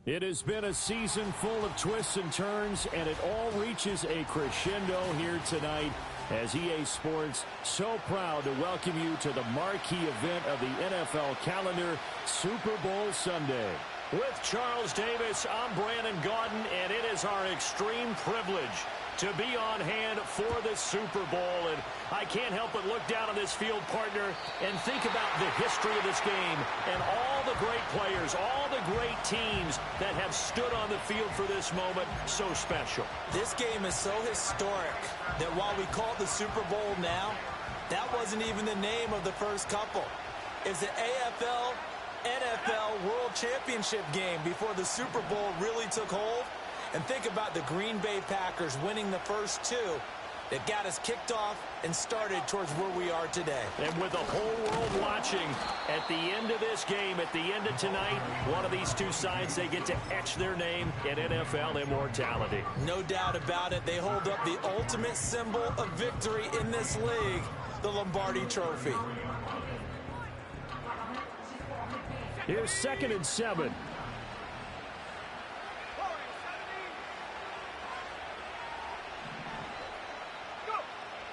It has been a season full of twists and turns, and it all reaches a crescendo here tonight as EA Sports so proud to welcome you to the marquee event of the NFL calendar, Super Bowl Sunday. With Charles Davis, I'm Brandon Gaudin, and it is our extreme privilege to be on hand for this Super Bowl. And I can't help but look down on this field, partner, and think about the history of this game and all the great players, all the great teams that have stood on the field for this moment. So special. This game is so historic that while we call it the Super Bowl now, that wasn't even the name of the first couple. It's the AFL NFL World Championship game before the Super Bowl really took hold. And think about the Green Bay Packers winning the first two that got us kicked off and started towards where we are today. And with the whole world watching, at the end of this game, at the end of tonight, one of these two sides, they get to etch their name in NFL immortality. No doubt about it. They hold up the ultimate symbol of victory in this league, the Lombardi Trophy. Here's 2nd and 7.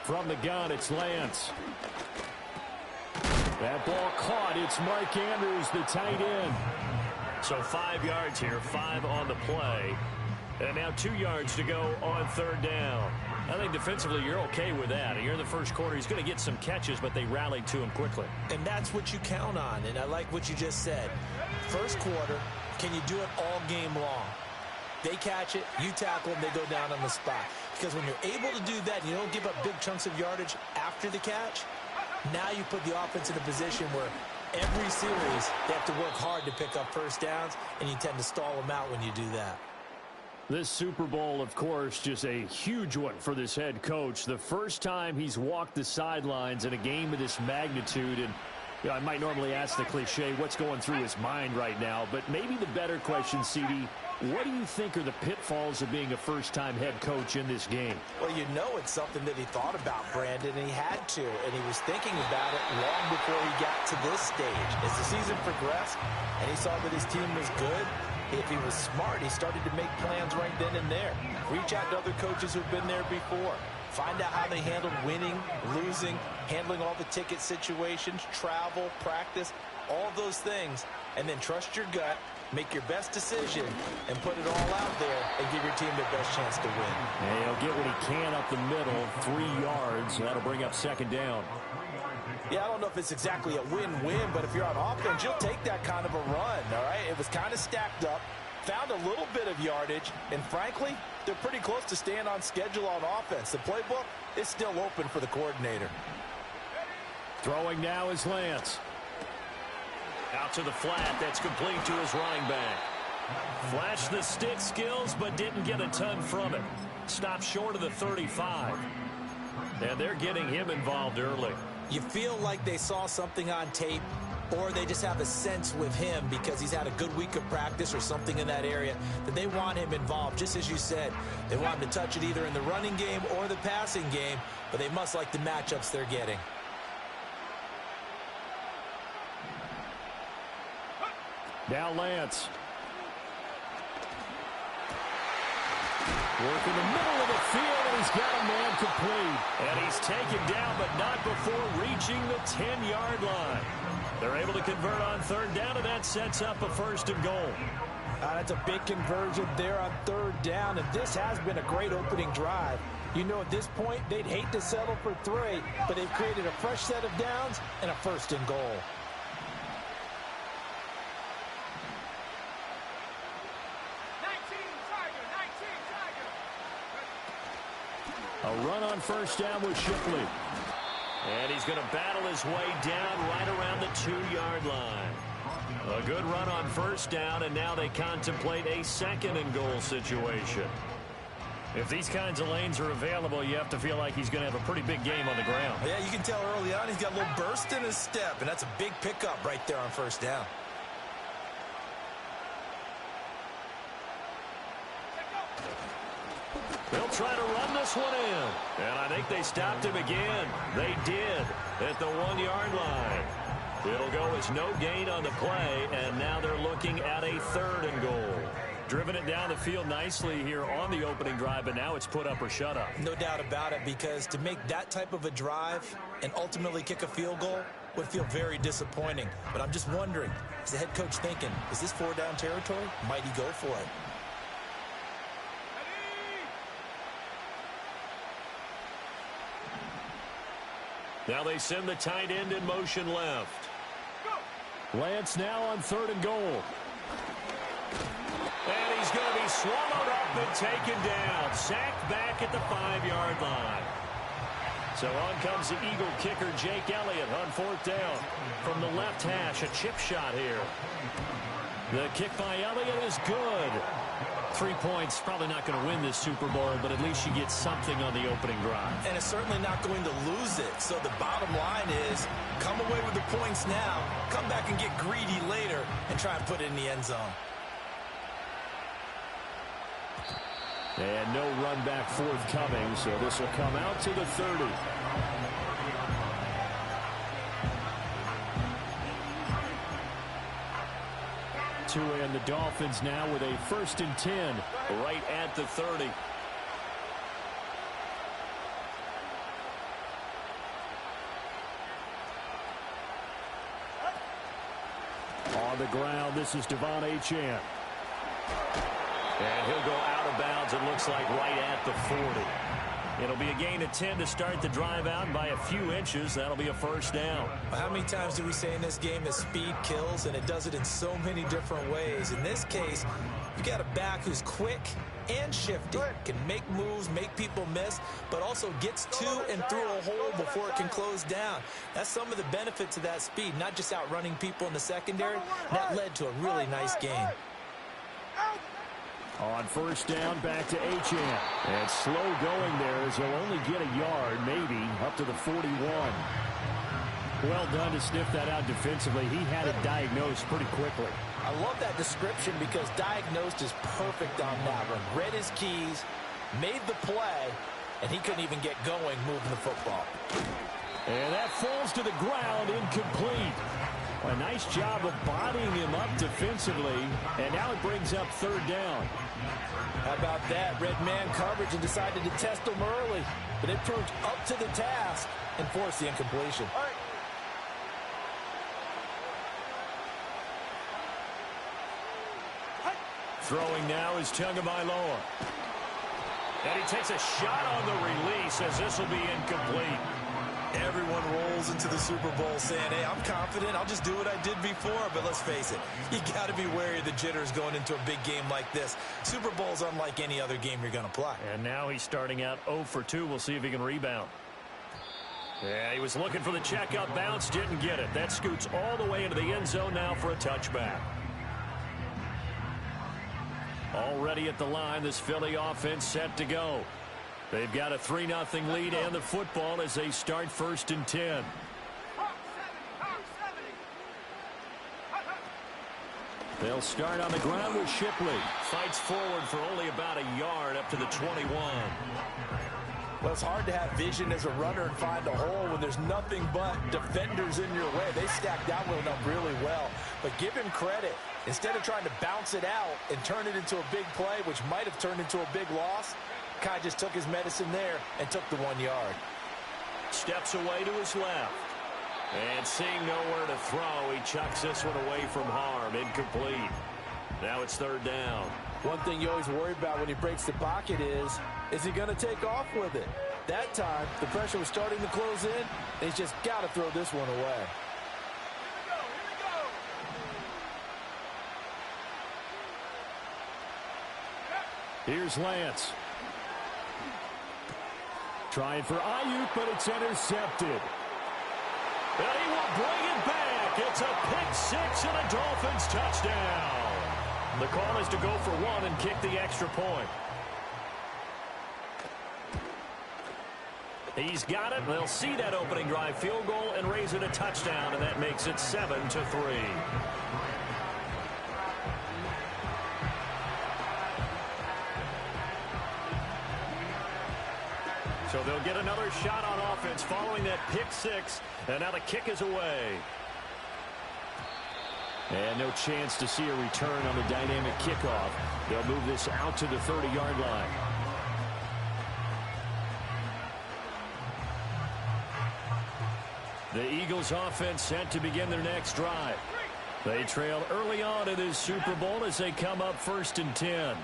From the gun, it's Lance. That ball caught. It's Mark Andrews, the tight end. So 5 yards here, 5 on the play. And now 2 yards to go on 3rd down. I think defensively you're okay with that. You're in the first quarter. He's going to get some catches, but they rallied to him quickly. And that's what you count on, and I like what you just said. First quarter, can you do it all game long? They catch it, you tackle them, they go down on the spot. Because when you're able to do that, and you don't give up big chunks of yardage after the catch, now you put the offense in a position where every series they have to work hard to pick up first downs, and you tend to stall them out when you do that. This Super Bowl, of course, just a huge one for this head coach. The first time he's walked the sidelines in a game of this magnitude. And you know, I might normally ask the cliche, what's going through his mind right now? But maybe the better question, CD, what do you think are the pitfalls of being a first-time head coach in this game? Well, you know it's something that he thought about, Brandon, and he had to. And he was thinking about it long before he got to this stage. As the season progressed and he saw that his team was good, if he was smart, he started to make plans right then and there. Reach out to other coaches who've been there before. Find out how they handled winning, losing, handling all the ticket situations, travel, practice, all those things. And then trust your gut, make your best decision, and put it all out there and give your team their best chance to win. And he'll get what he can up the middle, 3 yards. That'll bring up 2nd down. Yeah, I don't know if it's exactly a win-win, but if you're on offense, you'll take that kind of a run, all right? It was kind of stacked up, found a little bit of yardage, and frankly, they're pretty close to staying on schedule on offense. The playbook is still open for the coordinator. Throwing now is Lance. Out to the flat. That's complete to his running back. Flashed the stick skills, but didn't get a ton from it. Stopped short of the 35. And they're getting him involved early. You feel like they saw something on tape, or they just have a sense with him because he's had a good week of practice or something in that area that they want him involved. Just as you said, they want him to touch it either in the running game or the passing game, but they must like the matchups they're getting. Now Lance. Work in the middle of the field, and he's got a man complete. And he's taken down, but not before reaching the 10-yard line. They're able to convert on 3rd down, and that sets up a 1st and goal. That's a big conversion there on 3rd down, and this has been a great opening drive. You know, at this point, they'd hate to settle for 3, but they've created a fresh set of downs and a 1st and goal. A run on 1st down with Shipley. And he's going to battle his way down right around the 2-yard line. A good run on 1st down, and now they contemplate a 2nd and goal situation. If these kinds of lanes are available, you have to feel like he's going to have a pretty big game on the ground. Yeah, you can tell early on he's got a little burst in his step, and that's a big pickup right there on 1st down. They'll try to run this one in. And I think they stopped him again. They did at the 1-yard line. It'll go as no gain on the play, and now they're looking at a 3rd and goal. Driven it down the field nicely here on the opening drive, but now it's put up or shut up. No doubt about it, because to make that type of a drive and ultimately kick a field goal would feel very disappointing. But I'm just wondering, is the head coach thinking, is this 4-down territory? Might he go for it? Now they send the tight end in motion left. Lance now on 3rd and goal. And he's going to be swallowed up and taken down. Sacked back at the 5-yard line. So on comes the Eagle kicker, Jake Elliott, on 4th down. From the left hash, a chip shot here. The kick by Elliott is good. 3 points, probably not going to win this Super Bowl, but at least you get something on the opening drive. And it's certainly not going to lose it. So the bottom line is, come away with the points now, come back and get greedy later, and try and put it in the end zone. And no run back forthcoming, so this will come out to the 30. And the Dolphins now with a 1st and 10 right at the 30. On the ground, this is Devon Achane. And he'll go out of bounds, it looks like, right at the 40. It'll be a gain of 10 to start the drive out, and by a few inches, that'll be a 1st down. Well, how many times do we say in this game that speed kills, and it does it in so many different ways? In this case, you've got a back who's quick and shifty, can make moves, make people miss, but also gets to and through a hole before it can close down. That's some of the benefits of that speed, not just outrunning people in the secondary. That led to a really nice game. On 1st down, back to Achane. And slow going there as he'll only get a yard, maybe, up to the 41. Well done to sniff that out defensively. He had it diagnosed pretty quickly. I love that description because diagnosed is perfect on that one. Read his keys, made the play, and he couldn't even get going moving the football. And that falls to the ground, incomplete. A nice job of bodying him up defensively, and now it brings up 3rd down. How about that? Red man coverage and decided to test him early, but it proved up to the task and forced the incompletion. Throwing now is Tagovailoa. And he takes a shot on the release as this will be incomplete. Everyone rolls into the Super Bowl saying, hey, I'm confident, I'll just do what I did before. But let's face it, you got to be wary of the jitters going into a big game like this. Super Bowl's unlike any other game you're going to play. And now he's starting out 0 for 2. We'll see if he can rebound. Yeah, he was looking for the checkup bounce, didn't get it. That scoots all the way into the end zone now for a touchback. Already at the line, this Philly offense set to go. They've got a 3-0 lead and the football as they start 1st and 10. They'll start on the ground with Shipley. Fights forward for only about a yard up to the 21. Well, it's hard to have vision as a runner and find a hole when there's nothing but defenders in your way. They stacked that one up really well. But give him credit. Instead of trying to bounce it out and turn it into a big play, which might have turned into a big loss, Kai just took his medicine there and took the 1 yard. Steps away to his left. And seeing nowhere to throw, he chucks this one away from harm. Incomplete. Now it's 3rd down. One thing you always worry about when he breaks the pocket is he going to take off with it? That time, the pressure was starting to close in, and he's just got to throw this one away. Here's Lance. Trying for Ayuk, but it's intercepted. And he will bring it back. It's a pick-6 and a Dolphins touchdown. The call is to go for 1 and kick the extra point. He's got it. They'll see that opening drive field goal and raise it a touchdown, and that makes it 7-3. So they'll get another shot on offense following that pick 6, and now the kick is away. And no chance to see a return on the dynamic kickoff. They'll move this out to the 30-yard line. The Eagles offense set to begin their next drive. They trail early on in this Super Bowl as they come up 1st and 10.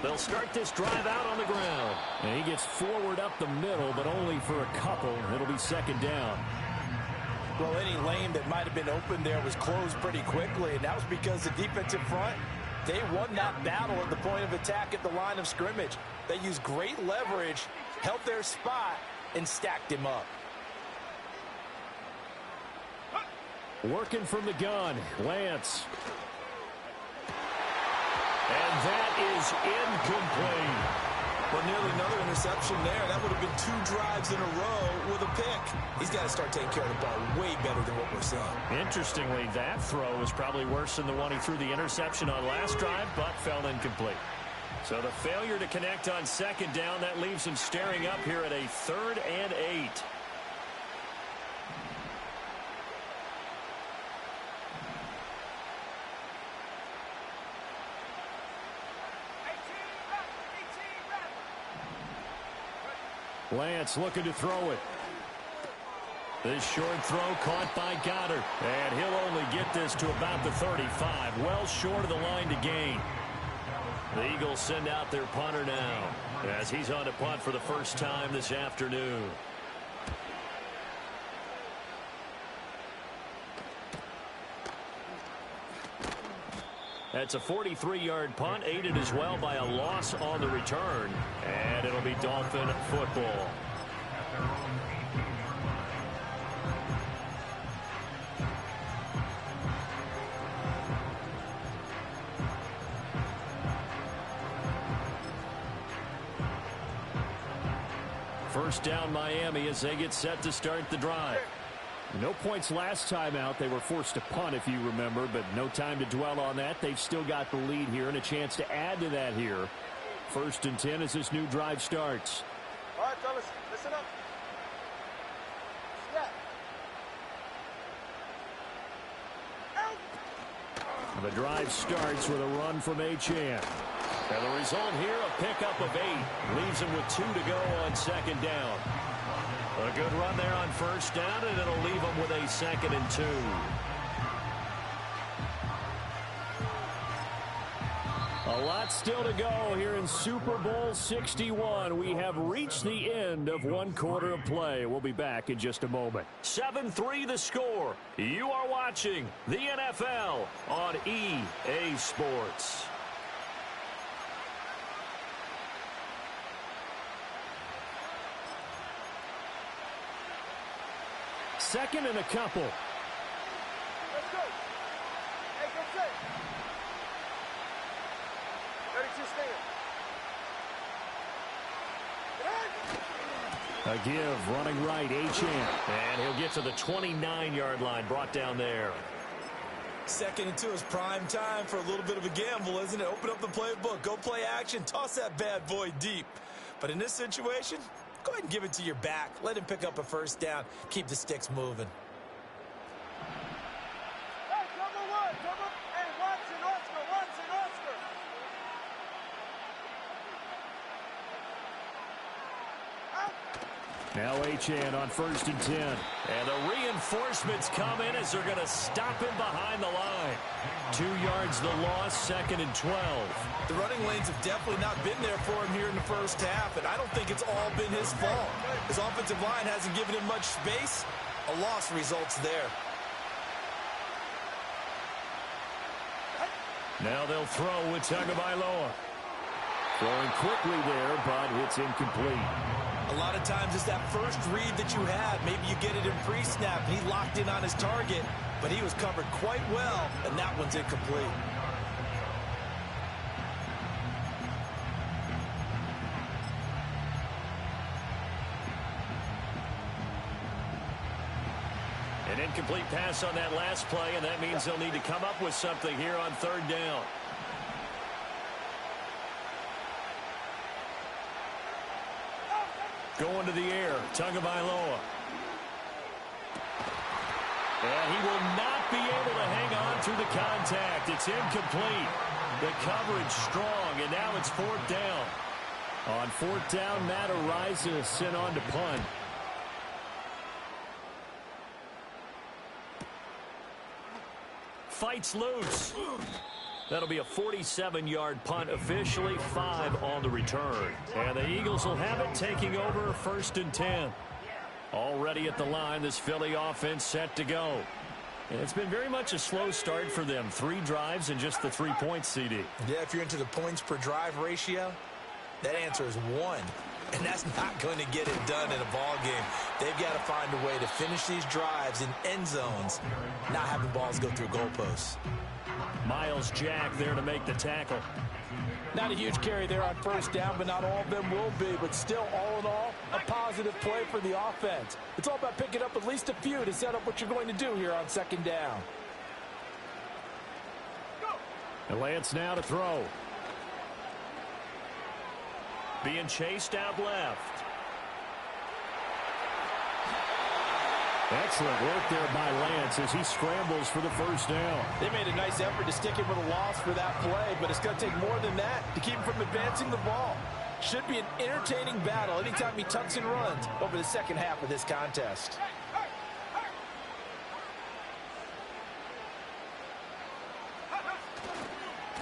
They'll start this drive out on the ground. And he gets forward up the middle, but only for a couple. It'll be 2nd down. Well, any lane that might have been open there was closed pretty quickly, and that was because the defensive front, they won that battle at the point of attack at the line of scrimmage. They used great leverage, held their spot, and stacked him up. Working from the gun, Lance. And that is incomplete. Well, nearly another interception there. That would have been 2 drives in a row with a pick. He's got to start taking care of the ball way better than what we're seeing. Interestingly, that throw was probably worse than the one he threw the interception on last drive, but fell incomplete. So the failure to connect on 2nd down, that leaves him staring up here at a 3rd and 8. Lance looking to throw it. This short throw caught by Goddard. And he'll only get this to about the 35. Well short of the line to gain. The Eagles send out their punter now as he's on to punt for the first time this afternoon. That's a 43-yard punt, aided as well by a loss on the return. And it'll be Dolphin football. First down Miami as they get set to start the drive. No points last time out. They were forced to punt, if you remember, but no time to dwell on that. They've still got the lead here and a chance to add to that here. 1st and 10 as this new drive starts. All right, fellas, listen up. Snap. The drive starts with a run from Achane. And the result here, a pickup of 8. Leaves him with 2 to go on 2nd down. A good run there on 1st down, and it'll leave him with a 2nd and 2. A lot still to go here in Super Bowl 61. We have reached the end of 1 quarter of play. We'll be back in just a moment. 7-3 the score. You are watching the NFL on EA Sports. Second and a couple. Let's go. Hey, go set. 32 stand. A give, running right, Achane. And he'll get to the 29-yard line, brought down there. 2nd and 2 is prime time for a little bit of a gamble, isn't it? Open up the playbook, go play action, toss that bad boy deep. But in this situation, go ahead and give it to your back. Let him pick up a 1st down. Keep the sticks moving. Hey, double one, double. Hey, Watson, Oscar. Now Achane on 1st and 10. And the reinforcements come in as they're going to stop him behind the line. 2 yards the loss, 2nd and 12. The running lanes have definitely not been there for him here in the 1st half, and I don't think it's all been his fault. His offensive line hasn't given him much space. A loss results there. Now they'll throw with Tagovailoa. Throwing quickly there, but it's incomplete. A lot of times it's that first read that you had. Maybe you get it in pre-snap, and he locked in on his target, but he was covered quite well, and that one's incomplete. An incomplete pass on that last play, and that means they'll need to come up with something here on 3rd down. Going to the air, Tagovailoa. And he will not be able to hang on through the contact. It's incomplete. The coverage strong, and now it's fourth down. On fourth down, Matt Araiza sent on to punt. Fights loose. That'll be a 47-yard punt, officially 5 on the return. And the Eagles will have it, taking over first and 10. Already at the line, this Philly offense set to go. And it's been very much a slow start for them. 3 drives and just the 3 points, CD. Yeah, if you're into the points per drive ratio, that answer is 1. And that's not going to get it done in a ball game. They've got to find a way to finish these drives in end zones, not having balls go through goalposts. Myles Jack there to make the tackle. Not a huge carry there on first down, but not all of them will be. But still, all in all, a positive play for the offense. It's all about picking up at least a few to set up what you're going to do here on second down. And Lance now to throw. Being chased out left. Excellent work there by Lance as he scrambles for the first down. They made a nice effort to stick him with a loss for that play, but it's going to take more than that to keep him from advancing the ball. Should be an entertaining battle anytime he tucks and runs over the second half of this contest.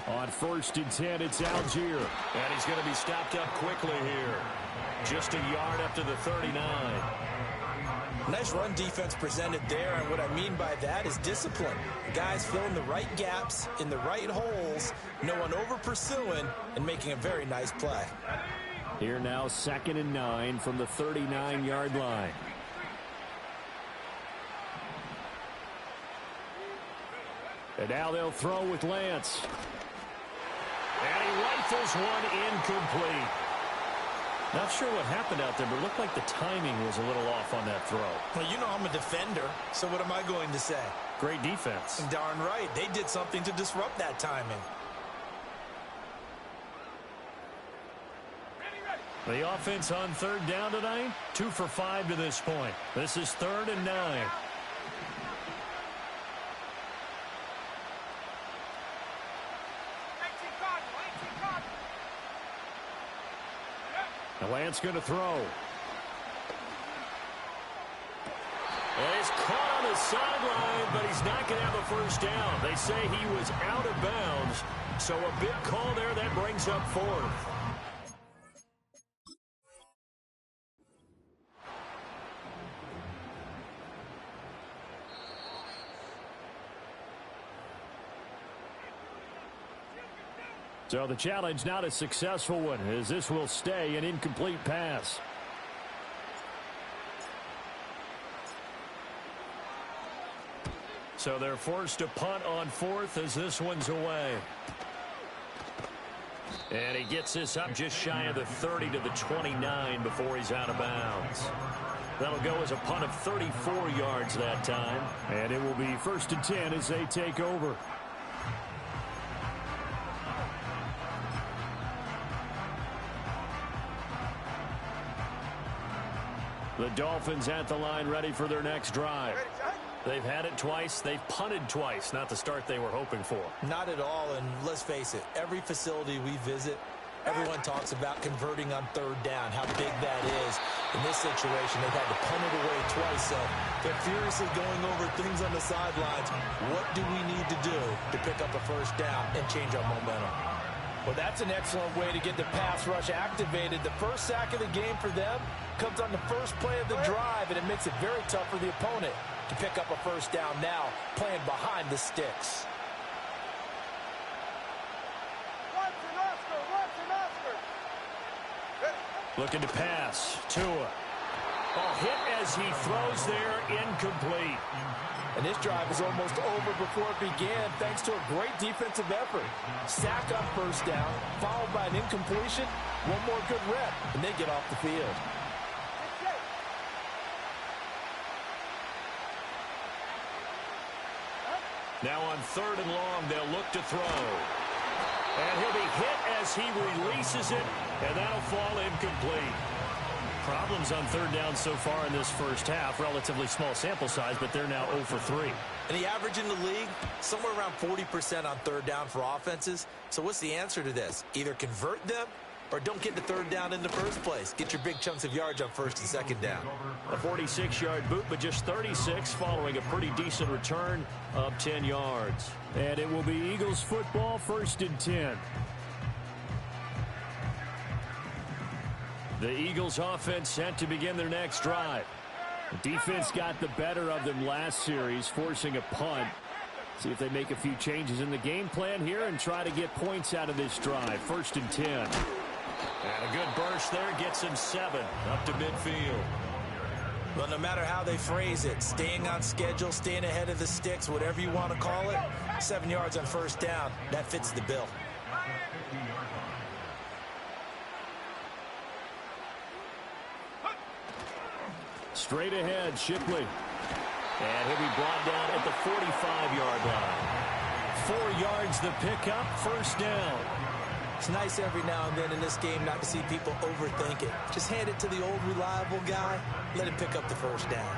On first and 10, it's Algier. And he's going to be stopped up quickly here. Just a yard up to the 39. Nice run defense presented there, and what I mean by that is discipline. Guys filling the right gaps in the right holes, no one over pursuing, and making a very nice play. Here now, 2nd and 9 from the 39-yard line. And now they'll throw with Lance. And he rifles one incomplete. Not sure what happened out there, but it looked like the timing was a little off on that throw. Well, you know I'm a defender, so what am I going to say? Great defense. Darn right. They did something to disrupt that timing. The offense on third down tonight, 2 for 5 to this point. This is 3rd and 9. Now Lance going to throw. And he's caught on the sideline, but he's not going to have a first down. They say he was out of bounds, so a big call there that brings up 4th. So the challenge not a successful one, as this will stay an incomplete pass. So they're forced to punt on 4th as this one's away. And he gets this up just shy of the 30 to the 29 before he's out of bounds. That'll go as a punt of 34 yards that time. And it will be 1st and 10 as they take over. The Dolphins at the line ready for their next drive. They've had it twice. They've punted twice. Not the start they were hoping for. Not at all, and let's face it, every facility we visit, everyone talks about converting on third down, how big that is. In this situation, they've had to punt it away twice, so they're furiously going over things on the sidelines. What do we need to do to pick up a first down and change our momentum? Well, that's an excellent way to get the pass rush activated. The first sack of the game for them comes on the first play of the drive, and it makes it very tough for the opponent to pick up a first down now, playing behind the sticks. Watson, Oscar, Watson, Oscar. Looking to pass. Tua. Oh, hit as he throws there, incomplete. And this drive is almost over before it began, thanks to a great defensive effort. Sack on first down, followed by an incompletion. One more good rep, and they get off the field. Now on 3rd and long, they'll look to throw. And he'll be hit as he releases it, and that'll fall incomplete. problems on third down so far in this first half. Relatively small sample size, but they're now 0 for 3. And the average in the league, somewhere around 40% on third down for offenses. So what's the answer to this? Either convert them or don't get the third down in the first place. Get your big chunks of yards on first and second down. A 46-yard boot, but just 36 following a pretty decent return of 10 yards. And it will be Eagles football, 1st and 10. The Eagles offense set to begin their next drive. The defense got the better of them last series, forcing a punt. See if they make a few changes in the game plan here and try to get points out of this drive. 1st and 10. And a good burst there gets him 7 up to midfield. Well, no matter how they phrase it, staying on schedule, staying ahead of the sticks, whatever you want to call it, 7 yards on first down, that fits the bill. Straight ahead, Shipley. And he'll be brought down at the 45-yard line. 4 yards the pickup, 1st down. It's nice every now and then in this game not to see people overthink it. Just hand it to the old reliable guy, let him pick up the 1st down.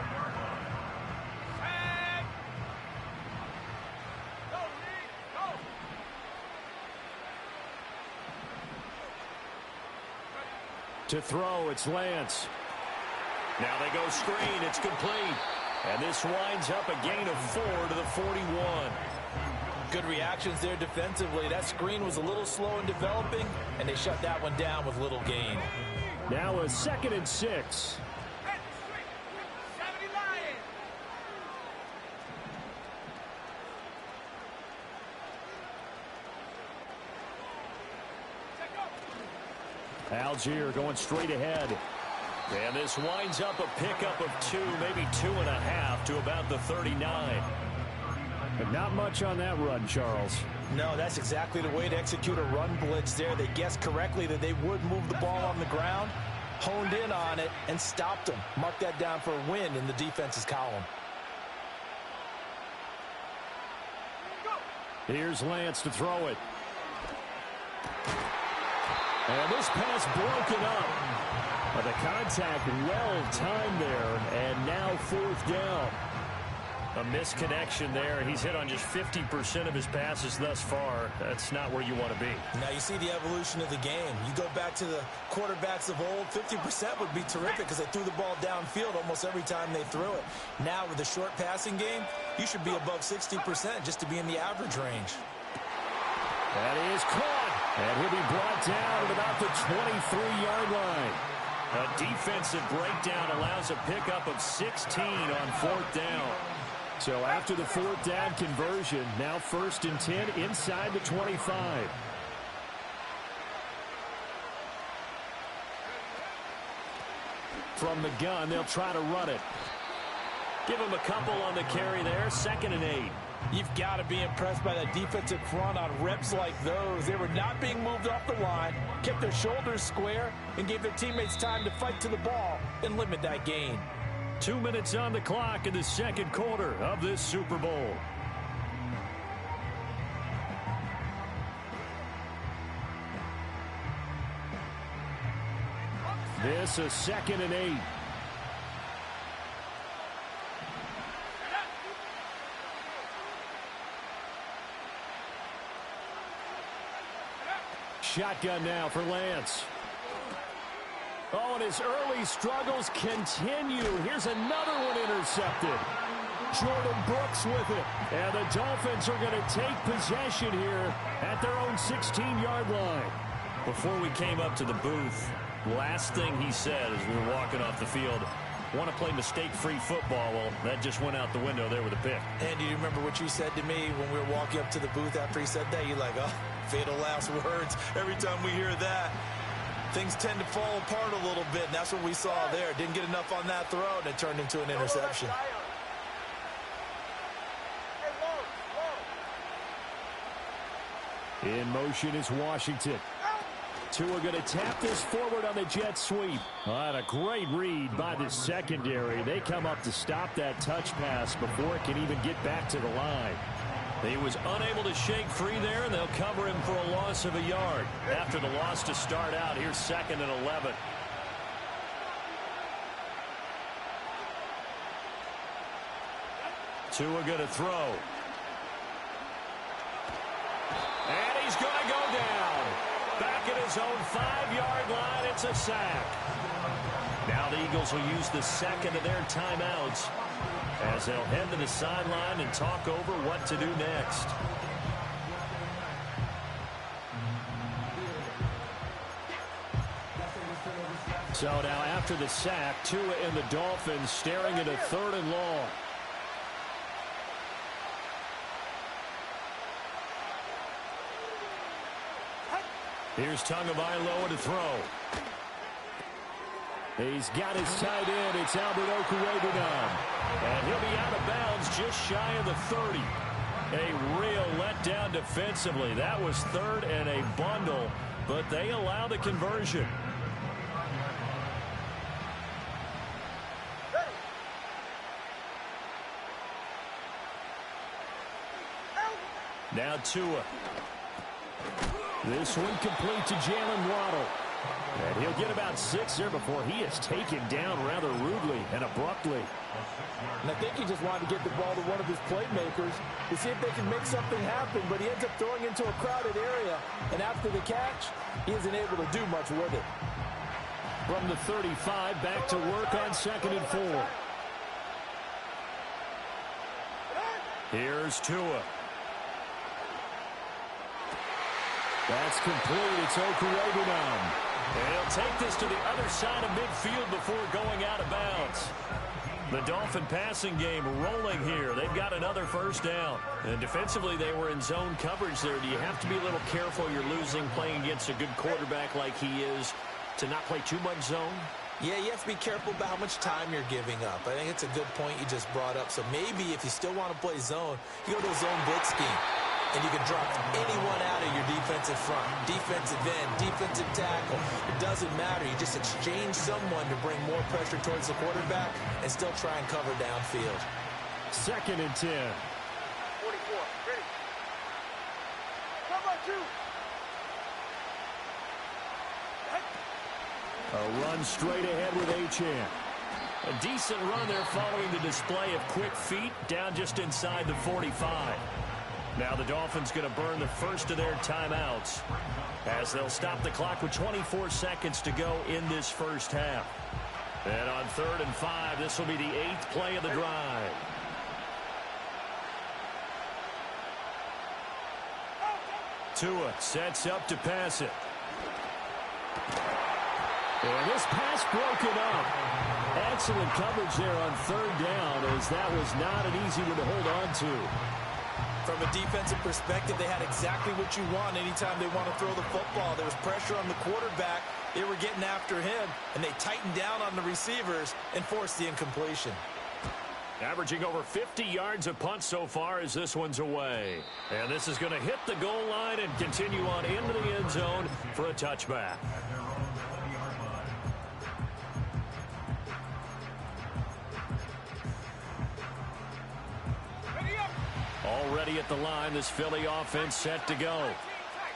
To throw, it's Lance. Now they go screen, it's complete. And this winds up a gain of 4 to the 41. Good reactions there defensively. That screen was a little slow in developing, and they shut that one down with little gain. Now a 2nd and 6. Algier going straight ahead. And this winds up a pickup of 2, maybe 2.5 to about the 39. But not much on that run, Charles. No, that's exactly the way to execute a run blitz there. They guessed correctly that they would move the ball on the ground, honed in on it, and stopped them. Mark that down for a win in the defense's column. Here's Lance to throw it. And this pass broken up. But the contact well timed there, and now 4th down. A misconnection there. He's hit on just 50% of his passes thus far. That's not where you want to be. Now you see the evolution of the game. You go back to the quarterbacks of old, 50% would be terrific because they threw the ball downfield almost every time they threw it. Now with the short passing game, you should be above 60% just to be in the average range. That is caught. And he'll be brought down at about the 23-yard line. A defensive breakdown allows a pickup of 16 on 4th down. So after the 4th down conversion, now 1st and 10 inside the 25. From the gun, they'll try to run it. Give him a couple on the carry there, 2nd and 8. You've got to be impressed by that defensive front on reps like those. They were not being moved off the line, kept their shoulders square, and gave their teammates time to fight to the ball and limit that gain. 2 minutes on the clock in the 2nd quarter of this Super Bowl. This is 2nd and 8. Shotgun now for Lance. Oh, and his early struggles continue. Here's another one intercepted. Jordan Brooks with it. And the Dolphins are going to take possession here at their own 16-yard line. Before we came up to the booth, last thing he said as we were walking off the field, want to play mistake-free football. Well, that just went out the window there with a pick. And do you remember what you said to me when we were walking up to the booth after he said that? You're like, oh, fatal last words. Every time we hear that, things tend to fall apart a little bit, and that's what we saw there. Didn't get enough on that throw, and it turned into an interception. In motion is Washington. Tua going to tap this forward on the jet sweep. And a great read by the secondary. They come up to stop that touch pass before it can even get back to the line. He was unable to shake free there, and they'll cover him for a loss of a yard. After the loss to start out, here's 2nd and 11. Tua going to throw. And he's going to go down. Back at his own 5-yard line, it's a sack. Now the Eagles will use the second of their timeouts as they'll head to the sideline and talk over what to do next. So now after the sack, Tua and the Dolphins staring at a 3rd and long. Here's Tagovailoa to throw. He's got his tight end. It's Albert Okwuegbunam. And he'll be out of bounds just shy of the 30. A real letdown defensively. That was 3rd and a bundle, but they allow the conversion. Now Tua. This one complete to Jalen Waddle. And he'll get about 6 there before he is taken down rather rudely and abruptly. And I think he just wanted to get the ball to one of his playmakers to see if they can make something happen, but he ends up throwing into a crowded area. And after the catch, he isn't able to do much with it. From the 35, back to work on 2nd and 4. Here's Tua. That's complete. It's Okwuegbunam. And he'll take this to the other side of midfield before going out of bounds. The Dolphin passing game rolling here. They've got another 1st down. And defensively, they were in zone coverage there. Do you have to be a little careful? You're losing playing against a good quarterback like he is to not play too much zone? Yeah, you have to be careful about how much time you're giving up. I think it's a good point you just brought up. So maybe if you still want to play zone, you go to a zone blitz scheme. And you can drop anyone out of your defensive front, defensive end, defensive tackle. It doesn't matter. You just exchange someone to bring more pressure towards the quarterback and still try and cover downfield. 2nd and 10. 44, ready. Cover 2. A run straight ahead with Achane. A decent run there following the display of quick feet down just inside the 45. Now the Dolphins going to burn the 1st of their timeouts as they'll stop the clock with 24 seconds to go in this 1st half. And on 3rd and 5, this will be the 8th play of the drive. Tua sets up to pass it. And this pass broken up. Excellent coverage there on 3rd down, as that was not an easy one to hold on to. From a defensive perspective, they had exactly what you want anytime they want to throw the football. There was pressure on the quarterback. They were getting after him, and they tightened down on the receivers and forced the incompletion. Averaging over 50 yards a punt so far as this one's away. And this is going to hit the goal line and continue on into the end zone for a touchback. Already at the line, this Philly offense set to go.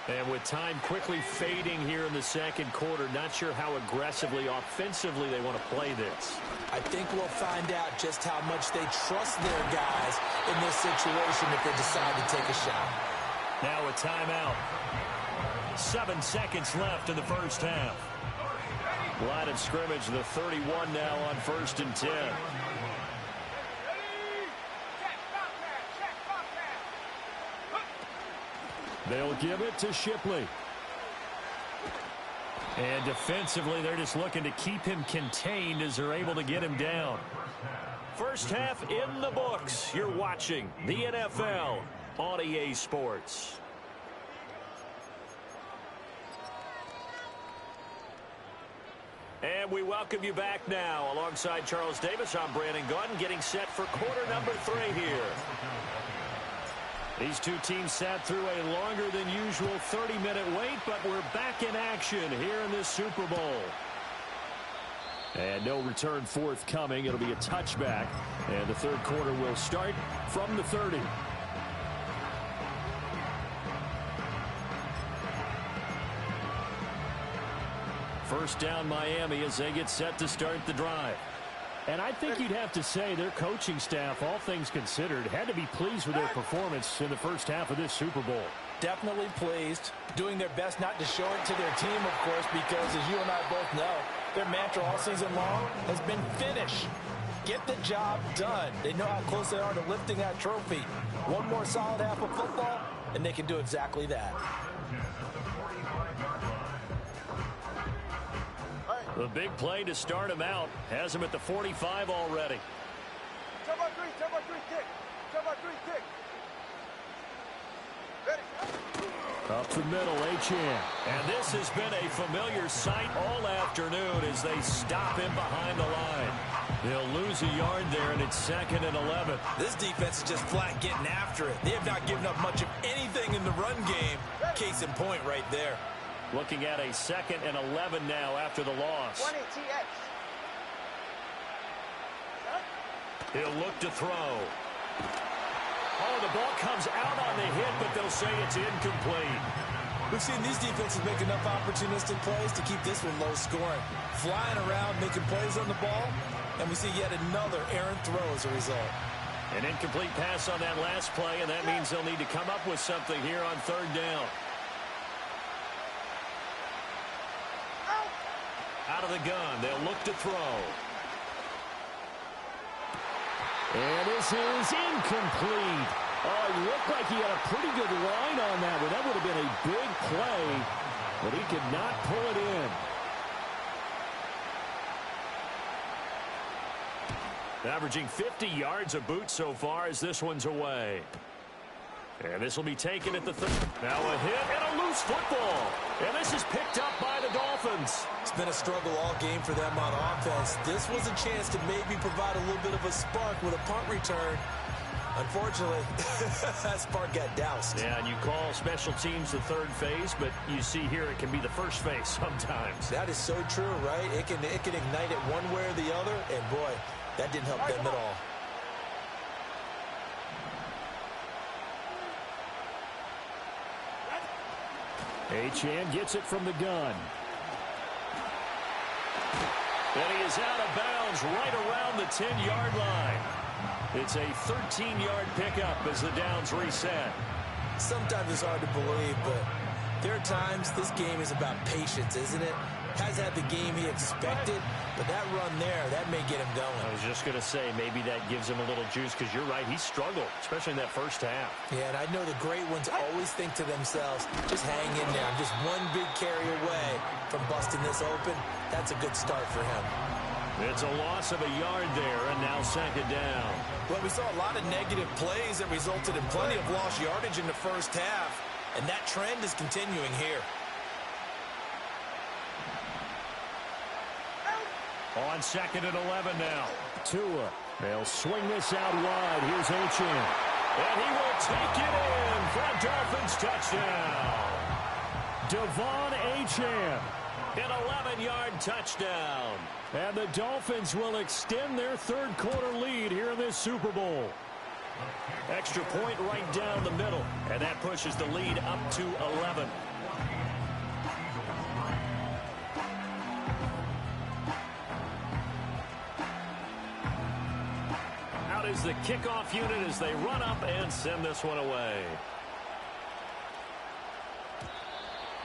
And with time quickly fading here in the 2nd quarter, not sure how aggressively, offensively they want to play this. I think we'll find out just how much they trust their guys in this situation if they decide to take a shot. Now a timeout. 7 seconds left in the 1st half. Line of scrimmage, the 31 now on 1st and 10. They'll give it to Shipley. And defensively, they're just looking to keep him contained as they're able to get him down. 1st half in the books. You're watching the NFL on EA Sports. And we welcome you back now. Alongside Charles Davis, I'm Brandon Gaudin, getting set for quarter number 3 here. These two teams sat through a longer than usual 30-minute wait, but we're back in action here in this Super Bowl. And no return forthcoming. It'll be a touchback, and the 3rd quarter will start from the 30. First down Miami as they get set to start the drive. And I think you'd have to say their coaching staff, all things considered, had to be pleased with their performance in the first half of this Super Bowl. Definitely pleased, doing their best not to show it to their team, of course, because as you and I both know, their mantra all season long has been finish. Get the job done. They know how close they are to lifting that trophy. One more solid half of football, and they can do exactly that. The big play to start him out has him at the 45 already. Cover three, kick. Cover three, kick. Ready. Up the middle, Achane. And this has been a familiar sight all afternoon as they stop him behind the line. They'll lose a yard there, and it's 2nd and 11. This defense is just flat getting after it. They have not given up much of anything in the run game. Case in point right there. Looking at a 2nd and 11 now after the loss. 20 TX. He'll look to throw. Oh, the ball comes out on the hit, but they'll say it's incomplete. We've seen these defenses make enough opportunistic plays to keep this one low scoring. Flying around, making plays on the ball, and we see yet another errant throw as a result. An incomplete pass on that last play, and that means they'll need to come up with something here on 3rd down. Out of the gun, they'll look to throw. And this is incomplete. Oh, it looked like he had a pretty good line on that one. That would have been a big play, but he could not pull it in. Averaging 50 yards a boot so far as this one's away. And this will be taken at the 3rd. Now a hit and a loose football. And this is picked up by the Dolphins. It's been a struggle all game for them on offense. This was a chance to maybe provide a little bit of a spark with a punt return. Unfortunately, that spark got doused. Yeah, and you call special teams the 3rd phase, but you see here it can be the 1st phase sometimes. That is so true, right? It can ignite it one way or the other, and boy, that didn't help them at all. Achane gets it from the gun. And he is out of bounds right around the 10-yard line. It's a 13-yard pickup as the downs reset. Sometimes it's hard to believe, but there are times this game is about patience, isn't it? Has had the game he expected, but that run there, that may get him going. I was just going to say, maybe that gives him a little juice, because you're right, he struggled, especially in that first half. Yeah, and I know the great ones always think to themselves, just hang in there. I'm just one big carry away from busting this open. That's a good start for him. It's a loss of a yard there, and now 2nd down. Well, we saw a lot of negative plays that resulted in plenty of lost yardage in the first half, and that trend is continuing here. On 2nd and 11 now. Tua. They'll swing this out wide. Here's Achane. And he will take it in for a Dolphins touchdown. Devon Achane. An 11-yard touchdown. And the Dolphins will extend their 3rd quarter lead here in this Super Bowl. Extra point right down the middle. And that pushes the lead up to 11. Is the kickoff unit as they run up and send this one away.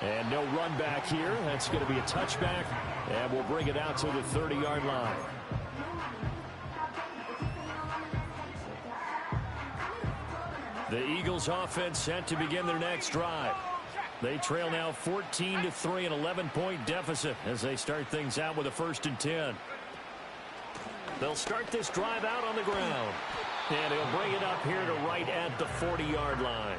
And no run back here. That's going to be a touchback, and we'll bring it out to the 30-yard line. The Eagles offense set to begin their next drive. They trail now 14-3, an 11-point deficit as they start things out with a 1st and 10. They'll start this drive out on the ground. And he'll bring it up here to right at the 40-yard line.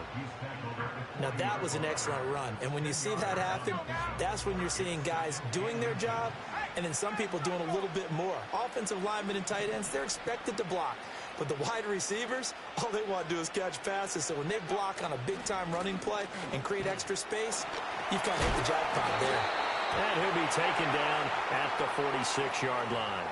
Now, that was an excellent run. And when you see that happen, that's when you're seeing guys doing their job and then some people doing a little bit more. Offensive linemen and tight ends, they're expected to block. But the wide receivers, all they want to do is catch passes. So when they block on a big-time running play and create extra space, you've kind of hit the jackpot there. And he'll be taken down at the 46-yard line.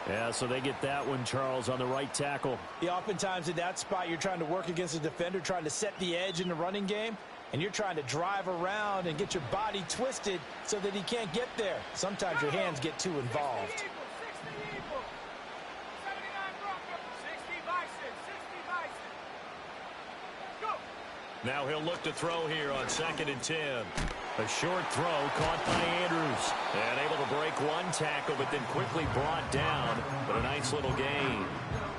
Yeah, so they get that one, Charles, on the right tackle. Yeah, oftentimes in that spot, you're trying to work against a defender, trying to set the edge in the running game, and you're trying to drive around and get your body twisted so that he can't get there. Sometimes your hands get too involved. Now he'll look to throw here on 2nd and 10. A short throw caught by Andrews. And able to break one tackle, but then quickly brought down. But a nice little gain.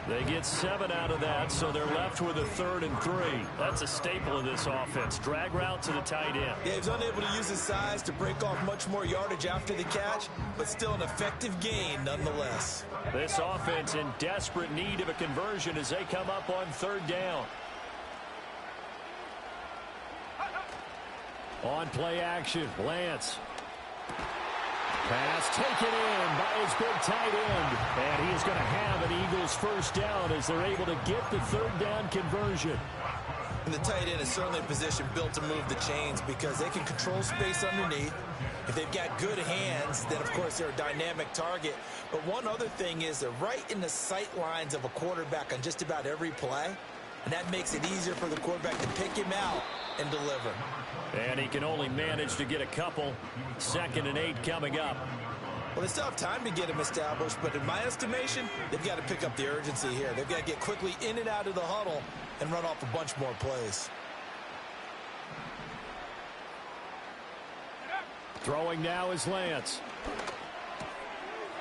They get 7 out of that, so they're left with a 3rd and 3. That's a staple of this offense. Drag route to the tight end. Yeah, he's unable to use his size to break off much more yardage after the catch, but still an effective gain nonetheless. This offense in desperate need of a conversion as they come up on 3rd down. On play action, Lance. Pass taken in by his big tight end. And he is going to have an Eagles first down as they're able to get the 3rd down conversion. And the tight end is certainly a position built to move the chains because they can control space underneath. If they've got good hands, then of course they're a dynamic target. But one other thing is they're right in the sight lines of a quarterback on just about every play. And that makes it easier for the quarterback to pick him out and deliver. And he can only manage to get a couple. 2nd and 8 coming up. Well, they still have time to get him established, but in my estimation, they've got to pick up the urgency here. They've got to get quickly in and out of the huddle and run off a bunch more plays. Throwing now is Lance.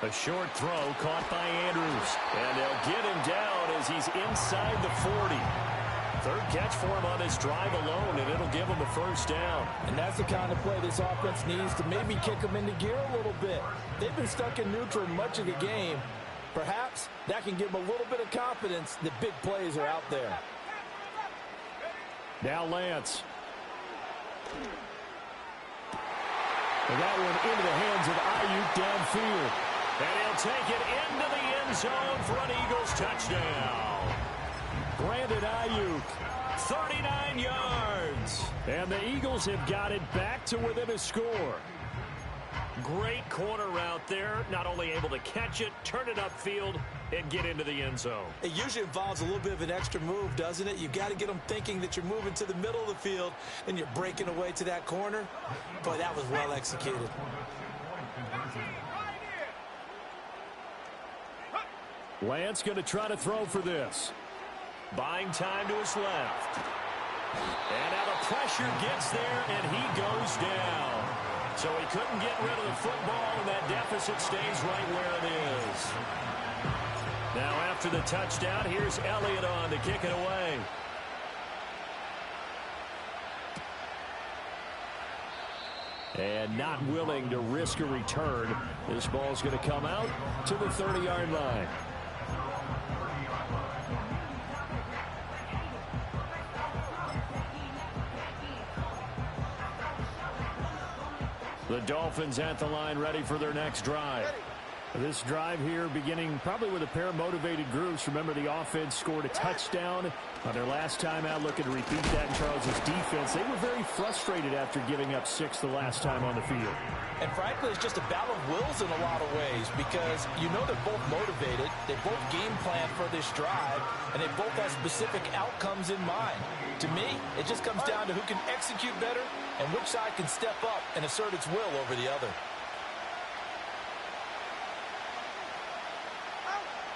A short throw caught by Andrews. And they'll get him down as he's inside the 40. 3rd catch for him on this drive alone, and it'll give him a first down. And that's the kind of play this offense needs to maybe kick them into gear a little bit. They've been stuck in neutral much of the game. Perhaps that can give them a little bit of confidence that big plays are out there. Now Lance. And that one into the hands of Ayuk downfield. And he'll take it into the end zone for an Eagles touchdown. Brandon Ayuk, 39 yards. And the Eagles have got it back to within a score. Great corner route there. Not only able to catch it, turn it upfield, and get into the end zone. It usually involves a little bit of an extra move, doesn't it? You've got to get them thinking that you're moving to the middle of the field and you're breaking away to that corner. Boy, that was well executed. Lance going to try to throw for this. Buying time to his left. And now the pressure gets there, and he goes down. So he couldn't get rid of the football, and that deficit stays right where it is. Now after the touchdown, here's Elliott on to kick it away. And not willing to risk a return. This ball's going to come out to the 30-yard line. The Dolphins at the line, ready for their next drive. This drive here beginning probably with a pair of motivated groups. Remember, the offense scored a touchdown on their last time out, looking to repeat that in Charles' defense. They were very frustrated after giving up 6 the last time on the field. And frankly, it's just a battle of wills in a lot of ways because you know they're both motivated, they both game plan for this drive, and they both have specific outcomes in mind. To me, it just comes down to who can execute better and which side can step up and assert its will over the other.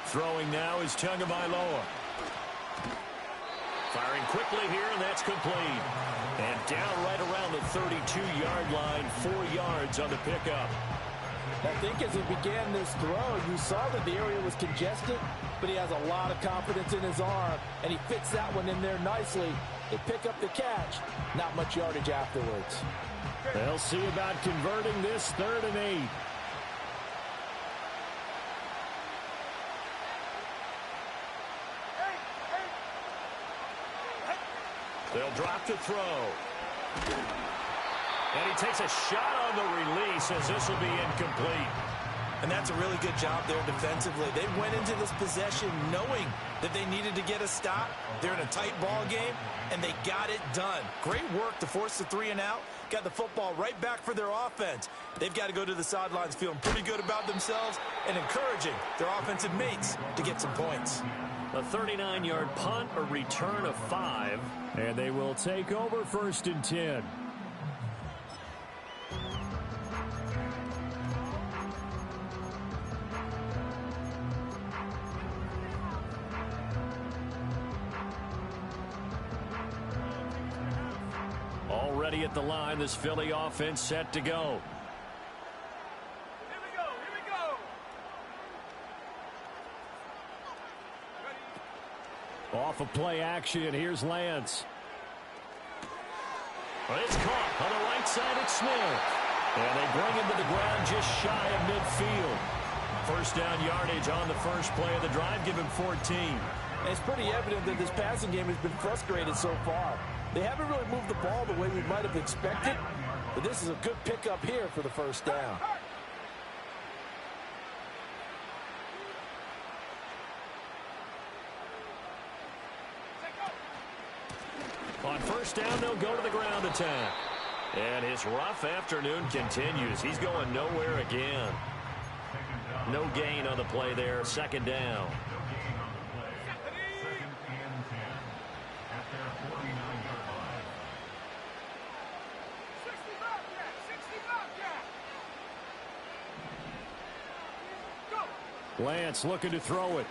Throwing now is Tagovailoa. Firing quickly here, and that's complete. And down right around the 32-yard line, 4 yards on the pickup. I think as he began this throw, you saw that the area was congested, but he has a lot of confidence in his arm, and he fits that one in there nicely. They pick up the catch, not much yardage afterwards. They'll see about converting this 3rd and 8. They'll drop to throw. And he takes a shot on the release as this will be incomplete. And that's a really good job there defensively. They went into this possession knowing that they needed to get a stop. They're in a tight ball game, and they got it done. Great work to force the 3 and out. Got the football right back for their offense. They've got to go to the sidelines feeling pretty good about themselves and encouraging their offensive mates to get some points. A 39-yard punt, a return of 5, and they will take over 1st and 10. ready at the line. This Philly offense set to go. Here we go, here we go. Off of play action, here's Lance. It's caught on the right side at Smith. And they bring him to the ground just shy of midfield. First down yardage on the first play of the drive. Give him 14. And it's pretty evident that this passing game has been frustrated so far. They haven't really moved the ball the way we might have expected. But this is a good pickup here for the first down. On first down, they'll go to the ground attack. And his rough afternoon continues. He's going nowhere again. No gain on the play there. Second down. Lance looking to throw it.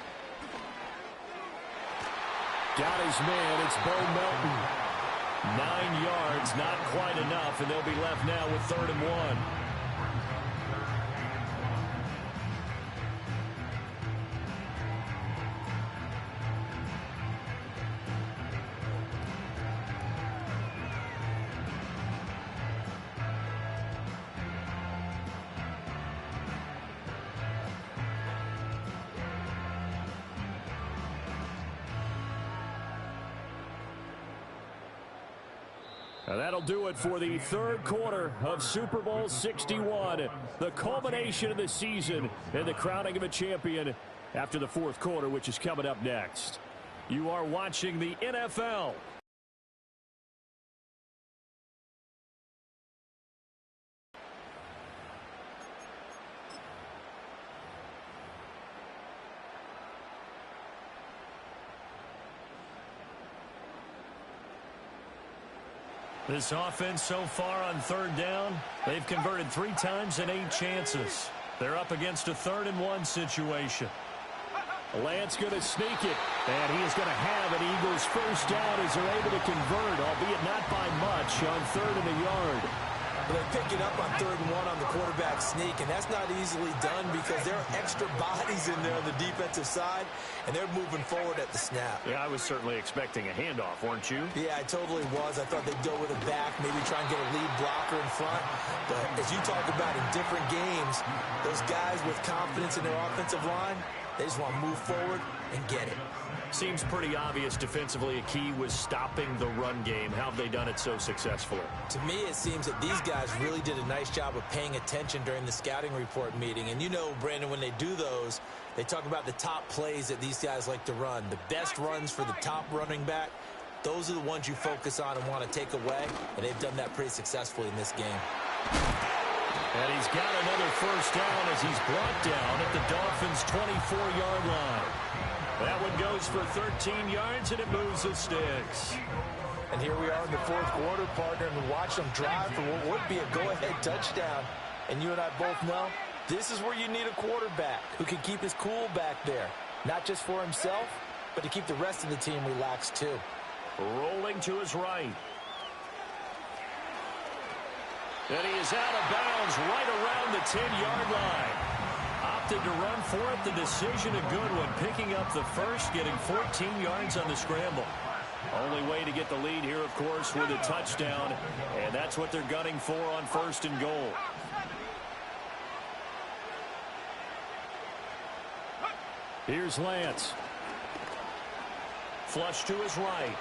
Got his man. It's Bo Melton. 9 yards, not quite enough, and they'll be left now with 3rd and 1. And that'll do it for the third quarter of Super Bowl 61. The culmination of the season and the crowning of a champion after the fourth quarter, which is coming up next. You are watching the NFL. This offense so far on 3rd down, they've converted 3 times in 8 chances. They're up against a 3rd and 1 situation. Lance going to sneak it, and he is going to have an Eagles first down as they're able to convert, albeit not by much, on 3rd and a yard. They pick it up on 3rd and 1 on the quarterback sneak, and that's not easily done because there are extra bodies in there on the defensive side, and they're moving forward at the snap. Yeah, I was certainly expecting a handoff, weren't you? Yeah, I totally was. I thought they'd go with a back, maybe try and get a lead blocker in front. But as you talk about in different games, those guys with confidence in their offensive line, they just want to move forward and get it. Seems pretty obvious defensively a key was stopping the run game. How have they done it so successfully? To me, it seems that these guys really did a nice job of paying attention during the scouting report meeting. And you know, Brandon, when they do those, they talk about the top plays that these guys like to run. The best runs for the top running back, those are the ones you focus on and want to take away. And they've done that pretty successfully in this game. And he's got another first down as he's brought down at the Dolphins' 24-yard line. That one goes for 13 yards, and it moves the sticks. And here we are in the fourth quarter, partner, and watch them drive for what would be a go-ahead touchdown. And you and I both know this is where you need a quarterback who can keep his cool back there, not just for himself, but to keep the rest of the team relaxed too. Rolling to his right. And he is out of bounds right around the 10-yard line. Opted to run for it. The decision a good one. Picking up the first, getting 14 yards on the scramble. Only way to get the lead here, of course, with a touchdown. And that's what they're gunning for on 1st and goal. Here's Lance. Flush to his right.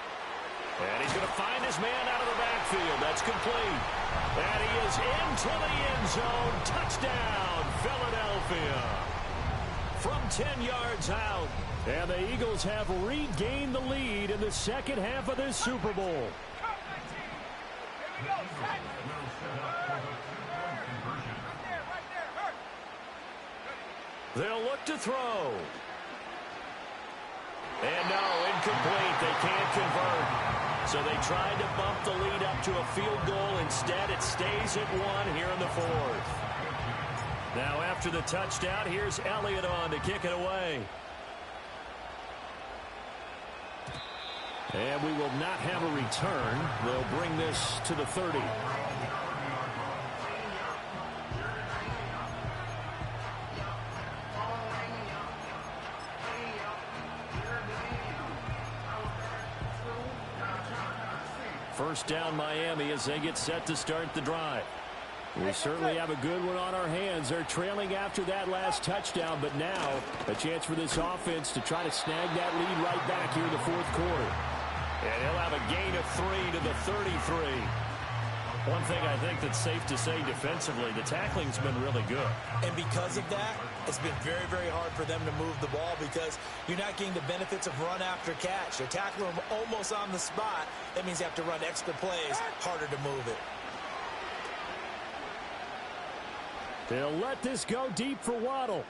And he's going to find his man out of the backfield. That's complete. And he is into the end zone. Touchdown, Philadelphia. From 10 yards out. And the Eagles have regained the lead in the second half of this Super Bowl. They'll look to throw. And no, incomplete. They can't convert. So they tried to bump the lead up to a field goal. Instead, it stays at 1 here in the fourth. Now after the touchdown, here's Elliott on to kick it away. And we will not have a return. They'll bring this to the 30. First down Miami as they get set to start the drive. We certainly have a good one on our hands. They're trailing after that last touchdown, but now a chance for this offense to try to snag that lead right back here in the fourth quarter. And he'll have a gain of 3 to the 33. One thing I think that's safe to say defensively, the tackling's been really good. And because of that, it's been very, very hard for them to move the ball because you're not getting the benefits of run after catch. You're tackling them almost on the spot. That means you have to run extra plays, harder to move it. They'll let this go deep for Waddle.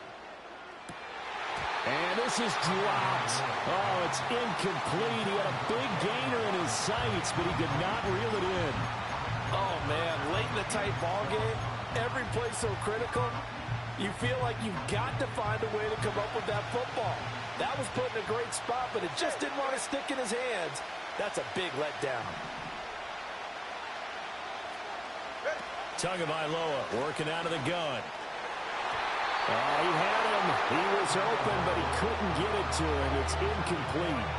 And this is dropped. Oh, it's incomplete. He had a big gainer in his sights, but he could not reel it in. Oh, man, late in the tight ball game, every play so critical, you feel like you've got to find a way to come up with that football. That was put in a great spot, but it just didn't want to stick in his hands. That's a big letdown. Tagovailoa working out of the gun. Oh, he had him. He was open, but he couldn't get it to him. It's incomplete.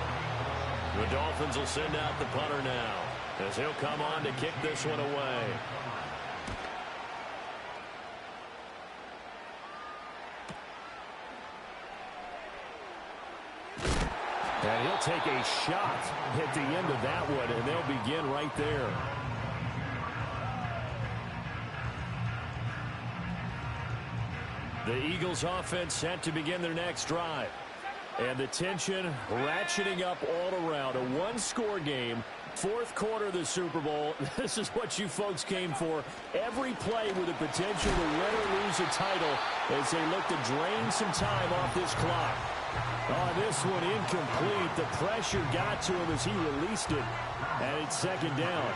The Dolphins will send out the punter now as he'll come on to kick this one away. And he'll take a shot at the end of that one, and they'll begin right there. The Eagles offense set to begin their next drive. And the tension ratcheting up all around. A one-score game, fourth quarter of the Super Bowl. This is what you folks came for. Every play with the potential to win or lose a title as they look to drain some time off this clock. Oh, this one incomplete. The pressure got to him as he released it. And it's second down.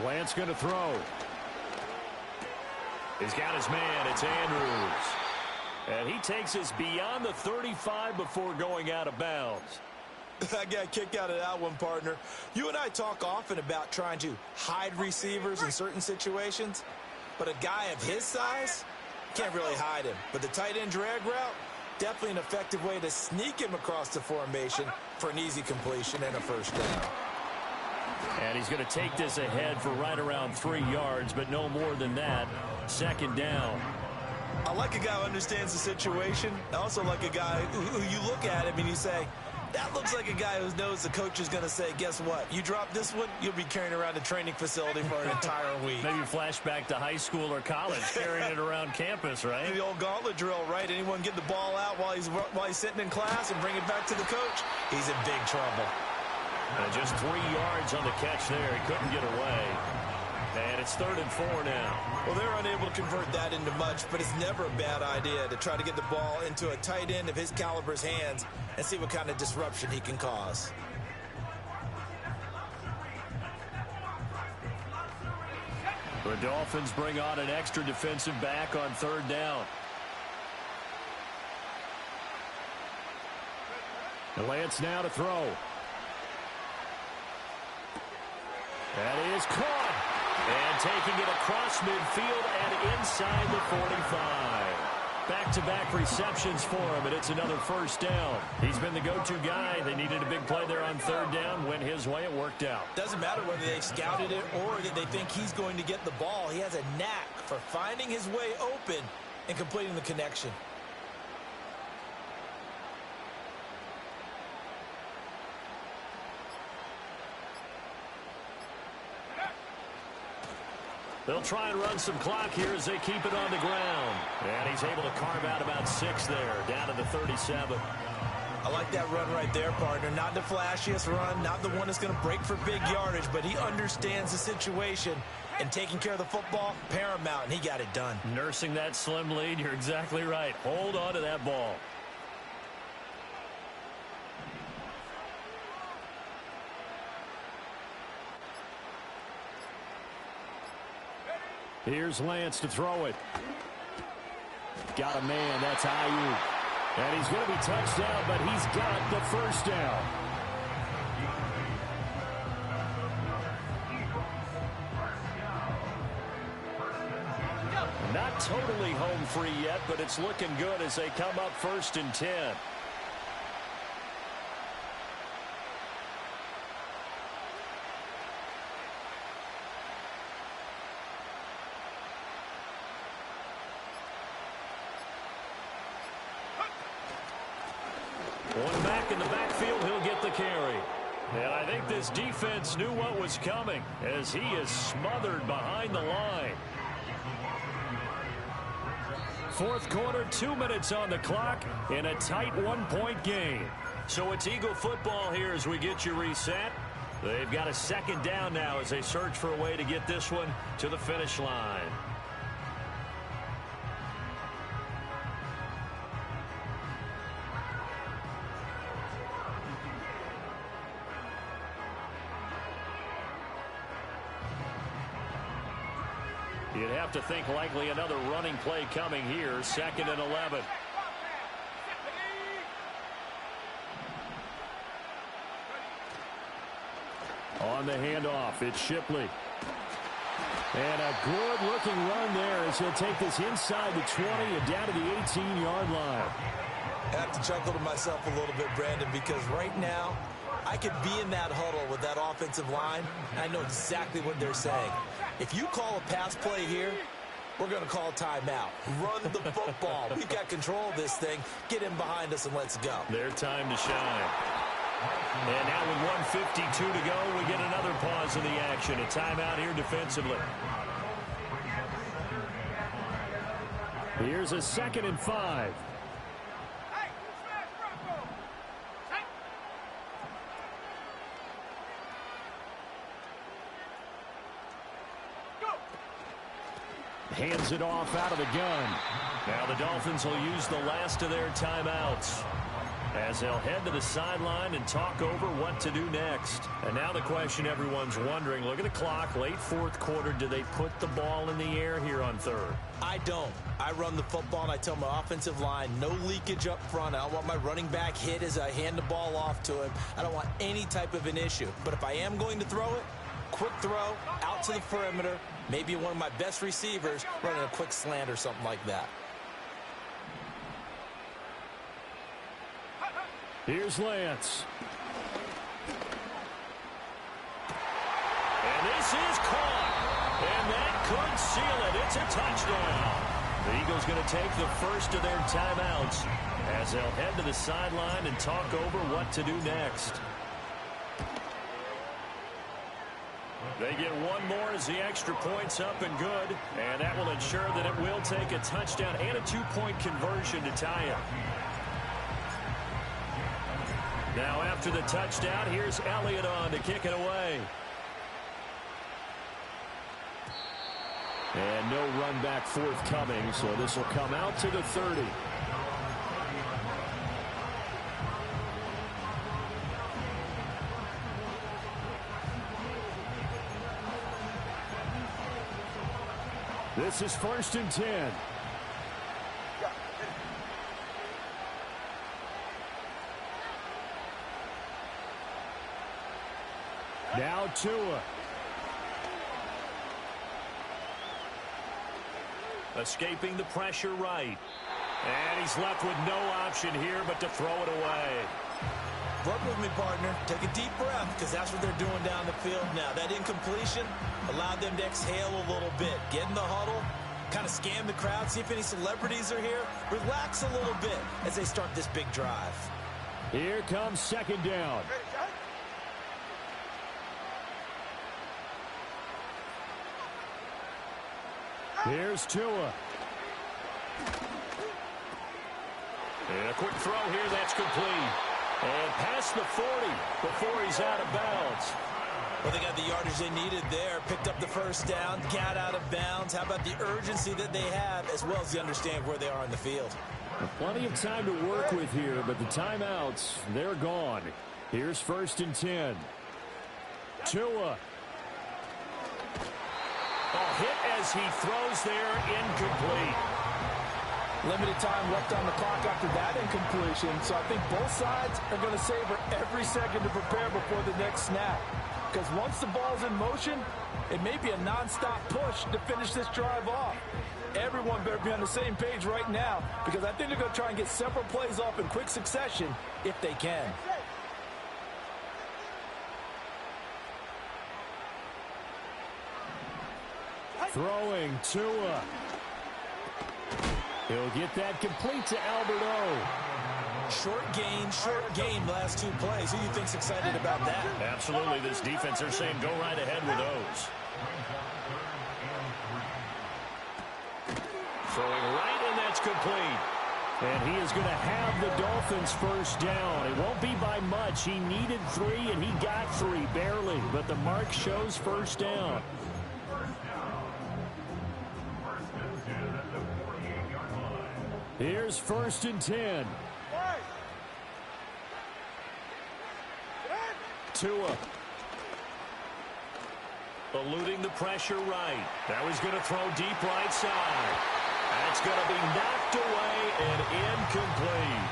Lance going to throw. He's got his man. It's Andrews. And he takes us beyond the 35 before going out of bounds. I got a kick out of that one, partner. You and I talk often about trying to hide receivers in certain situations, but a guy of his size can't really hide him. But the tight end drag route, definitely an effective way to sneak him across the formation for an easy completion and a first down. And he's going to take this ahead for right around 3 yards, but no more than that. Second down. I like a guy who understands the situation. I also like a guy who you look at him and you say, that looks like a guy who knows the coach is going to say, guess what? You drop this one, you'll be carrying around a training facility for an entire week. Maybe flashback to high school or college, carrying it around campus, right? The old gauntlet drill, right? Anyone get the ball out while he's sitting in class and bring it back to the coach? He's in big trouble. And just 3 yards on the catch there. He couldn't get away. And it's 3rd and 4 now. Well, they're unable to convert that into much, but it's never a bad idea to try to get the ball into a tight end of his caliber's hands and see what kind of disruption he can cause. The Dolphins bring on an extra defensive back on 3rd down. Lance now to throw. That is caught. And taking it across midfield and inside the 45. Back-to-back receptions for him, and it's another first down. He's been the go-to guy. They needed a big play there on 3rd down. Went his way. It worked out. Doesn't matter whether they've scouted it or that they think he's going to get the ball. He has a knack for finding his way open and completing the connection. They'll try and run some clock here as they keep it on the ground. And he's able to carve out about 6 there, down to the 37. I like that run right there, partner. Not the flashiest run, not the one that's going to break for big yardage, but he understands the situation, and taking care of the football, paramount, and he got it done. Nursing that slim lead, you're exactly right. Hold on to that ball. Here's Lance to throw it. Got a man. That's Ayuk. And he's going to be touched down, but he's got the first down. Not totally home free yet, but it's looking good as they come up 1st and 10. One back in the backfield, he'll get the carry. And I think this defense knew what was coming as he is smothered behind the line. 4th quarter, 2 minutes on the clock in a tight 1-point game. So it's Eagle football here as we get you reset. They've got a 2nd down now as they search for a way to get this one to the finish line. You'd have to think likely another running play coming here. 2nd and 11. On the handoff, it's Shipley. And a good-looking run there as he'll take this inside the 20 and down to the 18-yard line. I have to chuckle to myself a little bit, Brandon, because right now I could be in that huddle with that offensive line, and I know exactly what they're saying. If you call a pass play here, we're going to call timeout. Run the football. We've got control of this thing. Get in behind us and let's go. Their time to shine. And now with 1:52 to go, we get another pause in the action. A timeout here defensively. Here's a 2nd and 5. Hands it off out of the gun. Now the Dolphins will use the last of their timeouts as they'll head to the sideline and talk over what to do next. And now the question everyone's wondering, look at the clock, late 4th quarter, do they put the ball in the air here on 3rd? I don't. I run the football and I tell my offensive line, no leakage up front. I don't want my running back hit as I hand the ball off to him. I don't want any type of an issue. But if I am going to throw it, quick throw, out to the perimeter, maybe one of my best receivers running a quick slant or something like that. Here's Lance. And this is caught. And that could seal it. It's a touchdown. The Eagles going to take the first of their timeouts as they'll head to the sideline and talk over what to do next. They get one more as the extra point's up and good. And that will ensure that it will take a touchdown and a 2-point conversion to tie it. Now after the touchdown, here's Elliott on to kick it away. And no run back forthcoming, so this will come out to the 30. This is 1st and 10. Now Tua. Escaping the pressure right. And he's left with no option here but to throw it away. Work with me, partner. Take a deep breath because that's what they're doing down the field now. That incompletion allowed them to exhale a little bit. Get in the huddle, kind of scan the crowd, see if any celebrities are here. Relax a little bit as they start this big drive. Here comes 2nd down. Here's Tua. And a quick throw here, that's complete. And past the 40 before he's out of bounds. Well, they got the yardage they needed there. Picked up the first down, got out of bounds. How about the urgency that they have as well as the understand where they are in the field? Plenty of time to work with here, but the timeouts, they're gone. Here's 1st and 10. Tua. A hit as he throws there, incomplete. Limited time left on the clock after that incompletion, so I think both sides are going to savor every second to prepare before the next snap. Because once the ball's in motion, it may be a non-stop push to finish this drive off. Everyone better be on the same page right now, because I think they're going to try and get several plays off in quick succession if they can. Throwing Tua. He'll get that complete to Alberto. Short game, last two plays. Who do you think's excited about that? Absolutely, this defense, they're saying go right ahead with those. Throwing right, and that's complete. And he is going to have the Dolphins first down. It won't be by much. He needed 3, and he got 3, barely. But the mark shows first down. Here's 1st and 10. Tua. Eluding the pressure right. Now he's going to throw deep right side. That's going to be knocked away and incomplete.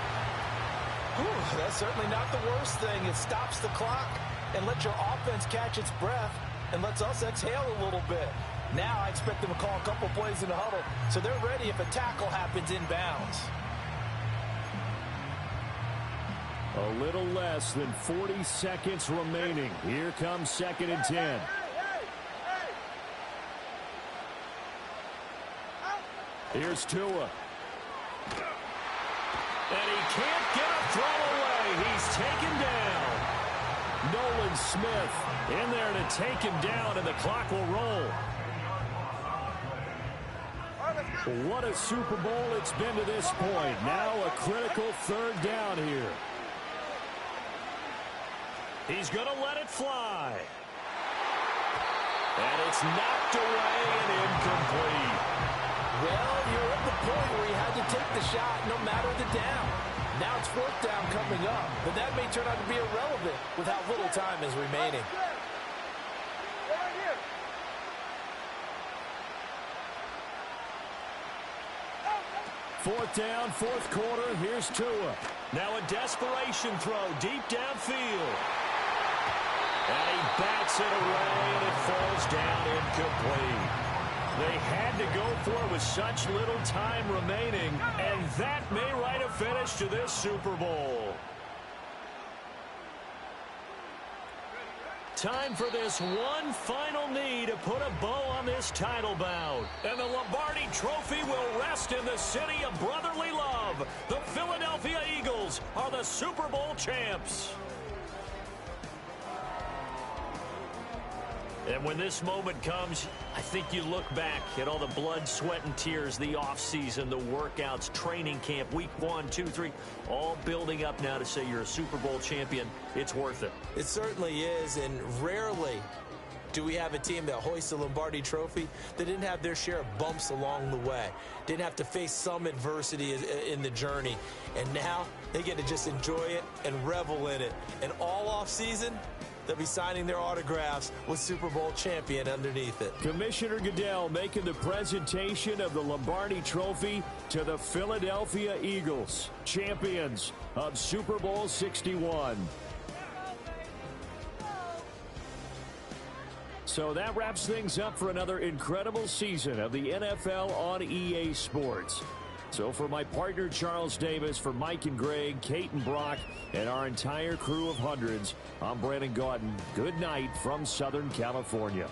Ooh, that's certainly not the worst thing. It stops the clock and lets your offense catch its breath and lets us exhale a little bit. Now I expect them to call a couple plays in the huddle, so they're ready if a tackle happens inbounds. A little less than 40 seconds remaining. Here comes 2nd and 10. Here's Tua. And he can't get a throw away. He's taken down. Nolan Smith in there to take him down, and the clock will roll. What a Super Bowl it's been to this point. Now a critical 3rd down here. He's going to let it fly. And it's knocked away and incomplete. Well, you're at the point where you had to take the shot no matter the down. Now it's 4th down coming up, but that may turn out to be irrelevant with how little time is remaining. 4th down, 4th quarter. Here's Tua. Now a desperation throw deep downfield. And he bats it away, and it falls down incomplete. They had to go for it with such little time remaining, and that may write a finish to this Super Bowl. Time for this one final knee to put a bow on this title bout. And the Lombardi Trophy will rest in the city of brotherly love. The Philadelphia Eagles are the Super Bowl champs. And when this moment comes, I think you look back at all the blood, sweat, and tears, the offseason, the workouts, training camp, week 1, 2, 3, all building up now to say you're a Super Bowl champion. It's worth it. It certainly is, and rarely do we have a team that hoists a Lombardi Trophy that didn't have their share of bumps along the way, didn't have to face some adversity in the journey, and now they get to just enjoy it and revel in it. And all offseason, they'll be signing their autographs with Super Bowl champion underneath it. Commissioner Goodell making the presentation of the Lombardi Trophy to the Philadelphia Eagles, champions of Super Bowl 61. So that wraps things up for another incredible season of the NFL on EA Sports. So for my partner, Charles Davis, for Mike and Greg, Kate and Brock, and our entire crew of hundreds, I'm Brandon Gaudin. Good night from Southern California.